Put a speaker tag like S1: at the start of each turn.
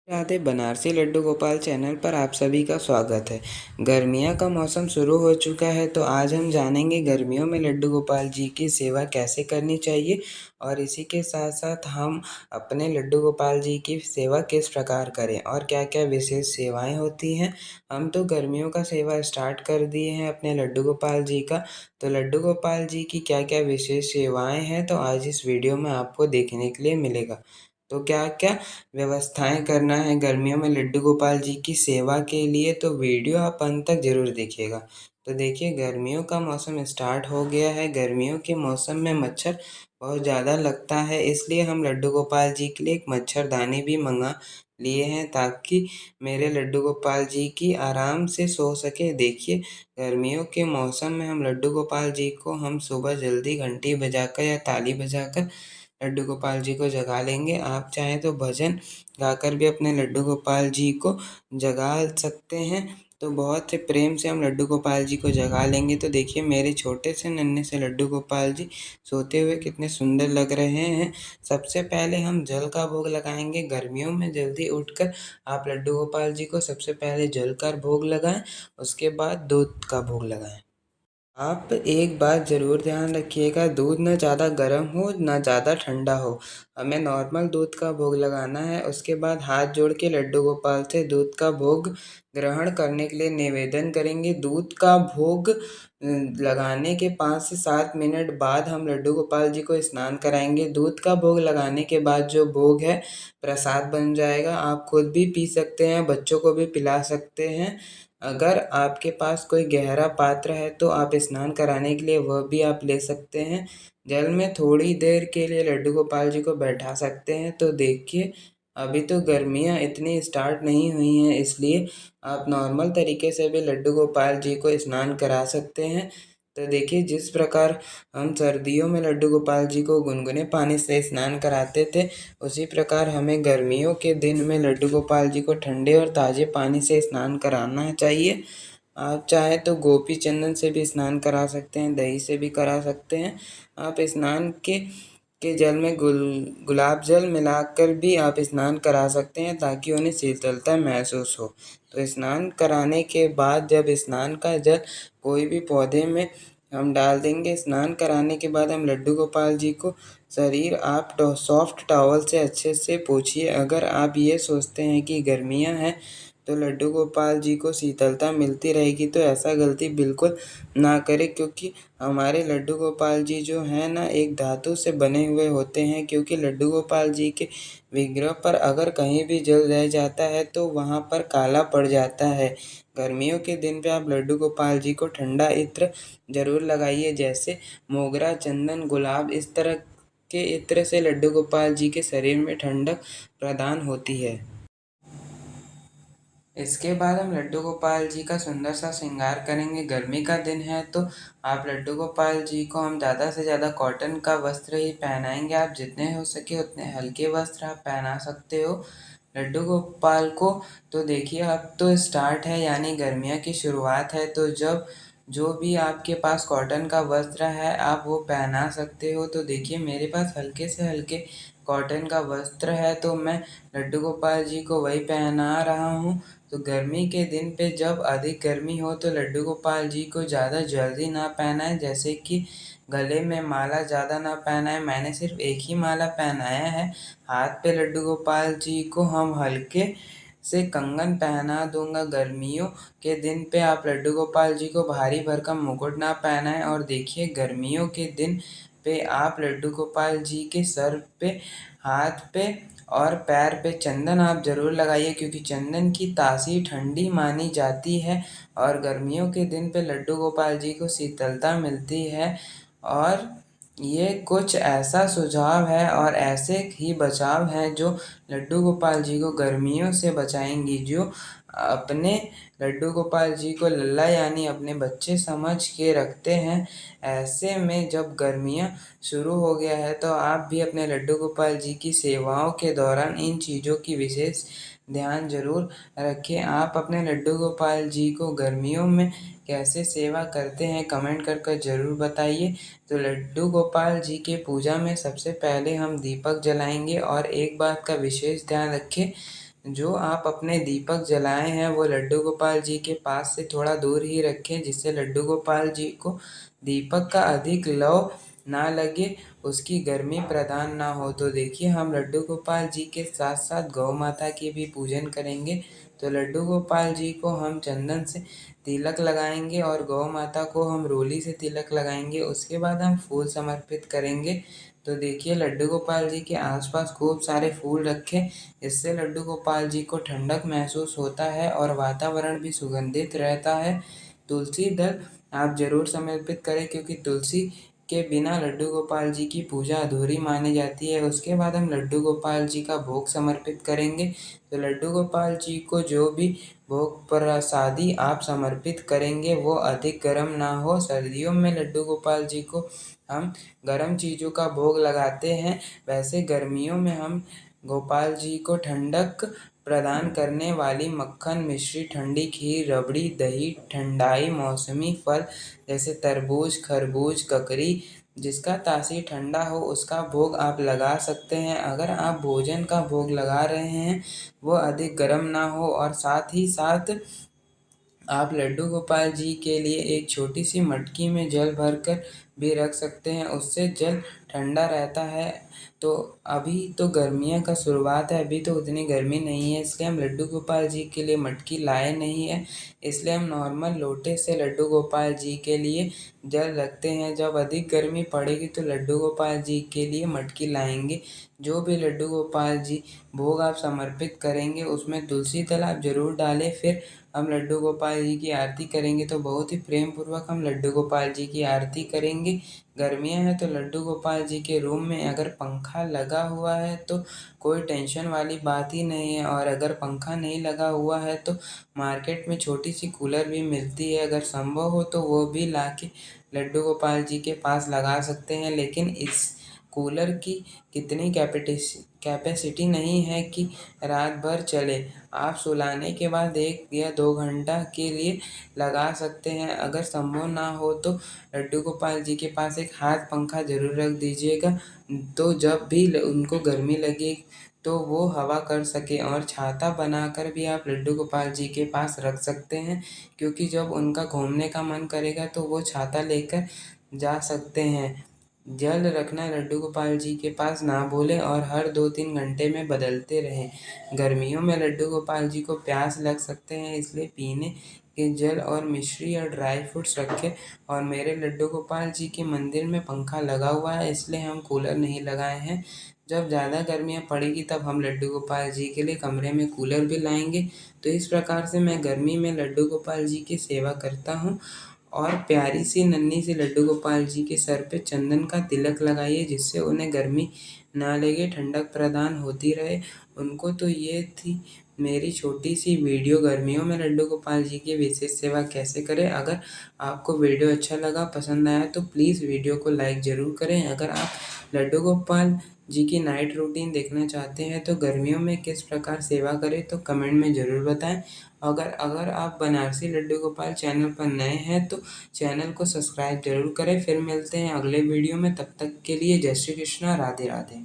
S1: Radhe Banarasi Laddu Gopal channel पर आप सभी का स्वागत है। गर्मियाँ का मौसम शुरू हो चुका है तो आज हम जानेंगे गर्मियों में लड्डू गोपाल जी की सेवा कैसे करनी चाहिए और इसी के साथ साथ हम अपने लड्डू गोपाल जी की सेवा किस प्रकार करें और क्या क्या विशेष सेवाएं होती हैं। हम तो गर्मियों का सेवा स्टार्ट कर दिए हैं अपने लड्डू गोपाल जी का। तो लड्डू गोपाल जी की क्या क्या विशेष सेवाएं हैं तो आज इस वीडियो में आपको देखने के लिए मिलेगा। तो क्या क्या व्यवस्थाएं करना है गर्मियों में लड्डू गोपाल जी की सेवा के लिए, तो वीडियो आप अंत तक ज़रूर देखिएगा। तो देखिए, गर्मियों का मौसम स्टार्ट हो गया है। गर्मियों के मौसम में मच्छर बहुत ज़्यादा लगता है, इसलिए हम लड्डू गोपाल जी के लिए एक मच्छरदानी भी मंगा लिए हैं ताकि मेरे लड्डू गोपाल जी की आराम से सो सके। देखिए, गर्मियों के मौसम में हम लड्डू गोपाल जी को हम सुबह जल्दी घंटी बजाकर या ताली बजाकर लड्डू गोपाल जी को जगा लेंगे। आप चाहें तो भजन गाकर भी अपने लड्डू गोपाल जी को जगा सकते हैं। तो बहुत ही प्रेम से हम लड्डू गोपाल जी को जगा लेंगे। तो देखिए, मेरे छोटे से नन्हे से लड्डू गोपाल जी सोते हुए कितने सुंदर लग रहे हैं। सबसे पहले हम जल का भोग लगाएंगे। गर्मियों में जल्दी उठकर आप लड्डू गोपाल जी को सबसे पहले जल का भोग लगाएं, उसके बाद दूध का भोग लगाएं। आप एक बात ज़रूर ध्यान रखिएगा, दूध ना ज़्यादा गर्म हो ना ज़्यादा ठंडा हो। हमें नॉर्मल दूध का भोग लगाना है। उसके बाद हाथ जोड़ के लड्डू गोपाल से दूध का भोग ग्रहण करने के लिए निवेदन करेंगे। दूध का भोग लगाने के 5 से 7 मिनट बाद हम लड्डू गोपाल जी को स्नान कराएंगे। दूध का भोग लगाने के बाद जो भोग है प्रसाद बन जाएगा। आप खुद भी पी सकते हैं, बच्चों को भी पिला सकते हैं। अगर आपके पास कोई गहरा पात्र है तो आप स्नान कराने के लिए वह भी आप ले सकते हैं। जल में थोड़ी देर के लिए लड्डू गोपाल जी को बैठा सकते हैं। तो देखिए, अभी तो गर्मियाँ इतनी स्टार्ट नहीं हुई हैं, इसलिए आप नॉर्मल तरीके से भी लड्डू गोपाल जी को स्नान करा सकते हैं। तो देखिए, जिस प्रकार हम सर्दियों में लड्डू गोपाल जी को गुनगुने पानी से स्नान कराते थे, उसी प्रकार हमें गर्मियों के दिन में लड्डू गोपाल जी को ठंडे और ताज़े पानी से स्नान कराना चाहिए। आप चाहे तो गोपी चंदन से भी स्नान करा सकते हैं, दही से भी करा सकते हैं। आप स्नान के जल में गुलाब जल मिलाकर भी आप स्नान करा सकते हैं ताकि उन्हें शीतलता महसूस हो। तो स्नान कराने के बाद जब स्नान का जल कोई भी पौधे में हम डाल देंगे। स्नान कराने के बाद हम लड्डू गोपाल जी को शरीर आप सॉफ्ट टॉवल से अच्छे से पोंछिए। अगर आप ये सोचते हैं कि गर्मियाँ हैं तो लड्डू गोपाल जी को शीतलता मिलती रहेगी, तो ऐसा गलती बिल्कुल ना करें, क्योंकि हमारे लड्डू गोपाल जी जो हैं ना, एक धातु से बने हुए होते हैं। क्योंकि लड्डू गोपाल जी के विग्रह पर अगर कहीं भी जल रह जाता है तो वहाँ पर काला पड़ जाता है। गर्मियों के दिन पे आप लड्डू गोपाल जी को ठंडा इत्र ज़रूर लगाइए, जैसे मोगरा, चंदन, गुलाब। इस तरह के इत्र से लड्डू गोपाल जी के शरीर में ठंडक प्रदान होती है। इसके बाद हम लड्डू गोपाल जी का सुंदर सा श्रृंगार करेंगे। गर्मी का दिन है तो आप लड्डू गोपाल जी को हम ज़्यादा से ज़्यादा कॉटन का वस्त्र ही पहनाएंगे। आप जितने हो सके उतने हल्के वस्त्र आप पहना सकते हो लड्डू गोपाल को। तो देखिए, अब तो स्टार्ट है, यानी गर्मियों की शुरुआत है। तो जब जो भी आपके पास कॉटन का वस्त्र है आप वो पहना सकते हो। तो देखिए, मेरे पास हल्के से हल्के कॉटन का वस्त्र है तो मैं लड्डू गोपाल जी को वही पहना रहा हूँ। तो गर्मी के दिन पे जब अधिक गर्मी हो तो लड्डू गोपाल जी को ज़्यादा जल्दी ना पहनाएं, जैसे कि गले में माला ज़्यादा ना पहनाएं। मैंने सिर्फ एक ही माला पहनाया है। हाथ पे लड्डू गोपाल जी को हम हल्के से कंगन पहना दूंगा। गर्मियों के दिन पे आप लड्डू गोपाल जी को भारी भरकम मुकुट ना पहनाएं। और देखिए, गर्मियों के दिन पे आप लड्डू गोपाल जी के सर पे, हाथ पे और पैर पे चंदन आप ज़रूर लगाइए, क्योंकि चंदन की तासीर ठंडी मानी जाती है और गर्मियों के दिन पे लड्डू गोपाल जी को शीतलता मिलती है। और ये कुछ ऐसा सुझाव है और ऐसे ही बचाव हैं जो लड्डू गोपाल जी को गर्मियों से बचाएंगी। जो अपने लड्डू गोपाल जी को लल्ला यानी अपने बच्चे समझ के रखते हैं, ऐसे में जब गर्मियाँ शुरू हो गया है तो आप भी अपने लड्डू गोपाल जी की सेवाओं के दौरान इन चीज़ों की विशेष ध्यान जरूर रखें। आप अपने लड्डू गोपाल जी को गर्मियों में कैसे सेवा करते हैं कमेंट कर ज़रूर बताइए। तो लड्डू गोपाल जी के पूजा में सबसे पहले हम दीपक जलाएंगे। और एक बात का विशेष ध्यान रखें, जो आप अपने दीपक जलाए हैं वो लड्डू गोपाल जी के पास से थोड़ा दूर ही रखें, जिससे लड्डू गोपाल जी को दीपक का अधिक लौ ना लगे, उसकी गर्मी प्रदान ना हो। तो देखिए, हम लड्डू गोपाल जी के साथ साथ गौ माता की भी पूजन करेंगे। तो लड्डू गोपाल जी को हम चंदन से तिलक लगाएंगे और गौ माता को हम रोली से तिलक लगाएंगे। उसके बाद हम फूल समर्पित करेंगे। तो देखिए, लड्डू गोपाल जी के आसपास खूब सारे फूल रखें, इससे लड्डू गोपाल जी को ठंडक महसूस होता है और वातावरण भी सुगंधित रहता है। तुलसी दल आप जरूर समर्पित करें, क्योंकि तुलसी के बिना लड्डू गोपाल जी की पूजा अधूरी मानी जाती है। उसके बाद हम लड्डू गोपाल जी का भोग समर्पित करेंगे। तो लड्डू गोपाल जी को जो भी भोग प्रसादी आप समर्पित करेंगे वो अधिक गर्म ना हो। सर्दियों में लड्डू गोपाल जी को हम गर्म चीज़ों का भोग लगाते हैं, वैसे गर्मियों में हम गोपाल जी को ठंडक प्रदान करने वाली मक्खन मिश्री ठंडी खीर, रबड़ी, दही, ठंडाई मौसमी फल जैसे तरबूज, खरबूज, ककड़ी जिसका तासीर ठंडा हो उसका भोग आप लगा सकते हैं। अगर आप भोजन का भोग लगा रहे हैं वो अधिक गर्म ना हो, और साथ ही साथ आप लड्डू गोपाल जी के लिए एक छोटी सी मटकी में जल भरकर भी रख सकते हैं, उससे जल ठंडा रहता है। तो अभी तो गर्मियों का शुरुआत है, अभी तो उतनी गर्मी नहीं है, इसलिए हम लड्डू गोपाल जी के लिए मटकी लाए नहीं है। इसलिए हम नॉर्मल लोटे से लड्डू गोपाल जी के लिए जल रखते हैं। जब अधिक गर्मी पड़ेगी तो लड्डू गोपाल जी के लिए मटकी लाएंगे। जो भी लड्डू गोपाल जी भोग आप समर्पित करेंगे उसमें तुलसी दल आप जरूर डालें। फिर हम लड्डू गोपाल जी की आरती करेंगे, तो बहुत ही प्रेम पूर्वक हम लड्डू गोपाल जी की आरती करेंगे। गर्मियाँ हैं तो लड्डू गोपाल जी के रूम में अगर पंखा लगा हुआ है तो कोई टेंशन वाली बात ही नहीं है, और अगर पंखा नहीं लगा हुआ है तो मार्केट में छोटी सी कूलर भी मिलती है, अगर संभव हो तो वो भी ला के लड्डू गोपाल जी के पास लगा सकते हैं। लेकिन इस कूलर की कितनी कैपेसिटी नहीं है कि रात भर चले। आप सुलाने के बाद 1 या 2 घंटा के लिए लगा सकते हैं। अगर संभव ना हो तो लड्डू गोपाल जी के पास एक हाथ पंखा ज़रूर रख दीजिएगा, तो जब भी उनको गर्मी लगे तो वो हवा कर सके। और छाता बनाकर भी आप लड्डू गोपाल जी के पास रख सकते हैं, क्योंकि जब उनका घूमने का मन करेगा तो वो छाता लेकर जा सकते हैं। जल रखना लड्डू गोपाल जी के पास ना भूलें और हर 2-3 घंटे में बदलते रहें। गर्मियों में लड्डू गोपाल जी को प्यास लग सकते हैं, इसलिए पीने के जल और मिश्री और ड्राई फ्रूट्स रखें। और मेरे लड्डू गोपाल जी के मंदिर में पंखा लगा हुआ है, इसलिए हम कूलर नहीं लगाए हैं। जब ज़्यादा गर्मियाँ पड़ेगी तब हम लड्डू गोपाल जी के लिए कमरे में कूलर भी लाएंगे। तो इस प्रकार से मैं गर्मी में लड्डू गोपाल जी की सेवा करता हूँ। और प्यारी सी नन्ही सी लड्डू गोपाल जी के सर पे चंदन का तिलक लगाइए, जिससे उन्हें गर्मी ना लगे, ठंडक प्रदान होती रहे उनको। तो ये थी मेरी छोटी सी वीडियो, गर्मियों में लड्डू गोपाल जी की विशेष सेवा कैसे करें। अगर आपको वीडियो अच्छा लगा, पसंद आया तो प्लीज़ वीडियो को लाइक ज़रूर करें। अगर आप लड्डू गोपाल जी की नाइट रूटीन देखना चाहते हैं तो गर्मियों में किस प्रकार सेवा करें, तो कमेंट में ज़रूर बताएं। अगर अगर आप बनारसी लड्डू गोपाल चैनल पर नए हैं तो चैनल को सब्सक्राइब जरूर करें। फिर मिलते हैं अगले वीडियो में, तब तक के लिए जय श्री कृष्णा, राधे राधे।